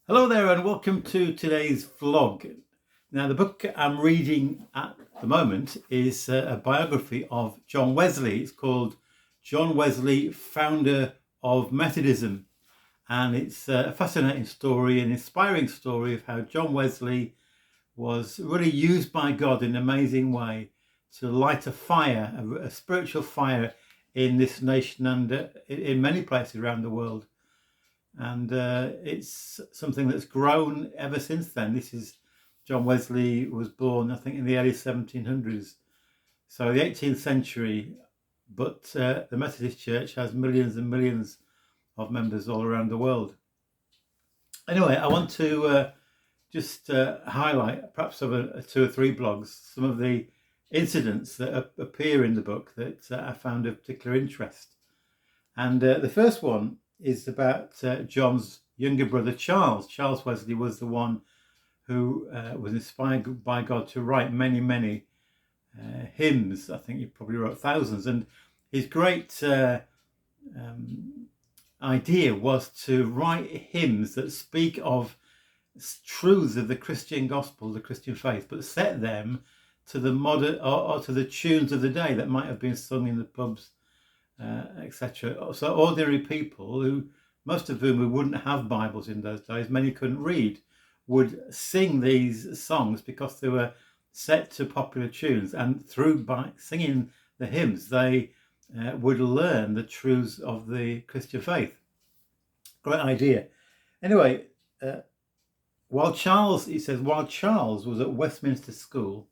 Hello there and welcome to today's vlog. Now the book I'm reading at the moment is a biography of John Wesley. It's called John Wesley, Founder of Methodism, and it's a fascinating story, an inspiring story of how John Wesley was really used by God in an amazing way to light a fire, a spiritual fire in this nation and in many places around the world. And it's something that's grown ever since then. John Wesley was born, I think, in the early 1700s, so the 18th century, but the Methodist Church has millions and millions of members all around the world. Anyway, I want to just highlight, perhaps over 2 or 3 blogs, some of the incidents that appear in the book that I found of particular interest. And the first one is about John's younger brother Charles. Charles Wesley was the one who was inspired by God to write many hymns. I think he probably wrote thousands, and his great idea was to write hymns that speak of truths of the Christian gospel, the Christian faith, but set them to the modern or to the tunes of the day that might have been sung in the pubs, etc. So ordinary people, who most of whom wouldn't have Bibles in those days, many couldn't read, would sing these songs because they were set to popular tunes, and by singing the hymns they would learn the truths of the Christian faith. Great idea. Anyway, while Charles was at Westminster School,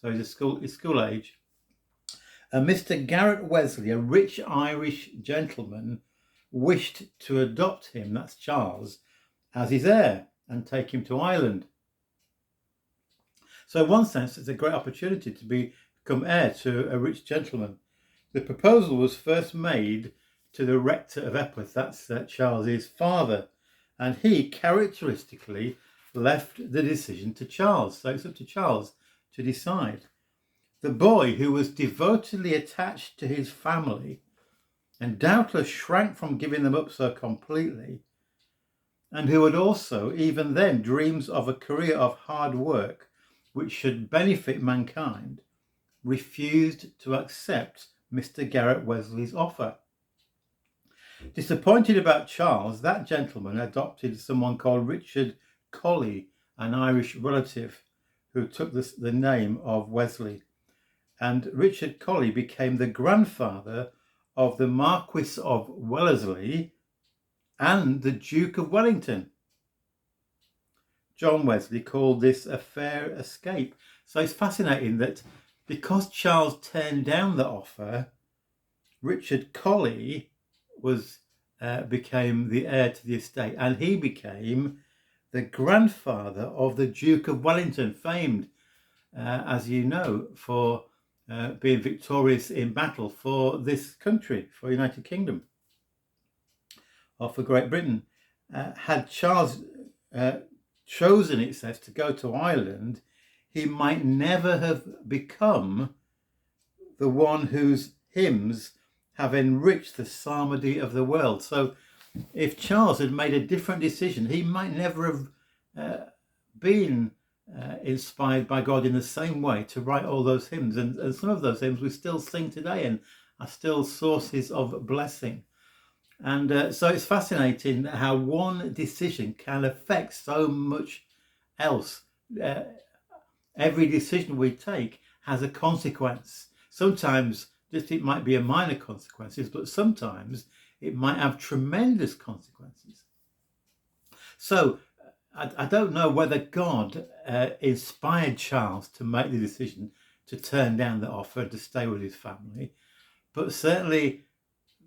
so he's school age, Mr. Garrett Wesley, a rich Irish gentleman, wished to adopt him, that's Charles, as his heir and take him to Ireland. So in one sense, it's a great opportunity to become heir to a rich gentleman. The proposal was first made to the rector of Epworth, that's Charles's father, and he characteristically left the decision to Charles. So it's up to Charles to decide. The boy, who was devotedly attached to his family and doubtless shrank from giving them up so completely, and who had also, even then, dreams of a career of hard work which should benefit mankind, refused to accept Mr. Garrett Wesley's offer. Disappointed about Charles, that gentleman adopted someone called Richard Colley, an Irish relative who took the name of Wesley. And Richard Colley became the grandfather of the Marquis of Wellesley and the Duke of Wellington. John Wesley called this a fair escape. So it's fascinating that because Charles turned down the offer, Richard Colley became the heir to the estate, and he became the grandfather of the Duke of Wellington, famed, as you know, for being victorious in battle for this country, for United Kingdom, or for Great Britain. Had Charles chosen, it says, to go to Ireland, he might never have become the one whose hymns have enriched the psalmody of the world. So if Charles had made a different decision, he might never have been inspired by God in the same way to write all those hymns, and some of those hymns we still sing today and are still sources of blessing. And so it's fascinating how one decision can affect so much else. Every decision we take has a consequence. Sometimes it might be a minor consequences, but sometimes it might have tremendous consequences. So I don't know whether God inspired Charles to make the decision to turn down the offer to stay with his family, but certainly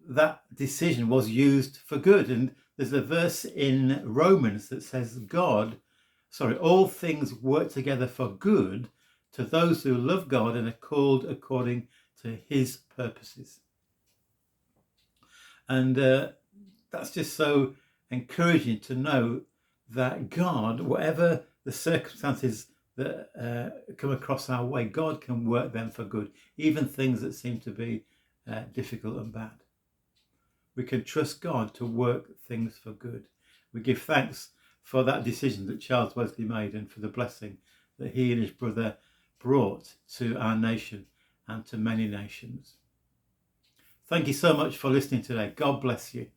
that decision was used for good. And there's a verse in Romans that says all things work together for good to those who love God and are called according to his purposes. And that's just so encouraging to know that God, whatever the circumstances that come across our way, God can work them for good, even things that seem to be difficult and bad. We can trust God to work things for good. We give thanks for that decision that Charles Wesley made and for the blessing that he and his brother brought to our nation and to many nations. Thank you so much for listening today. God bless you.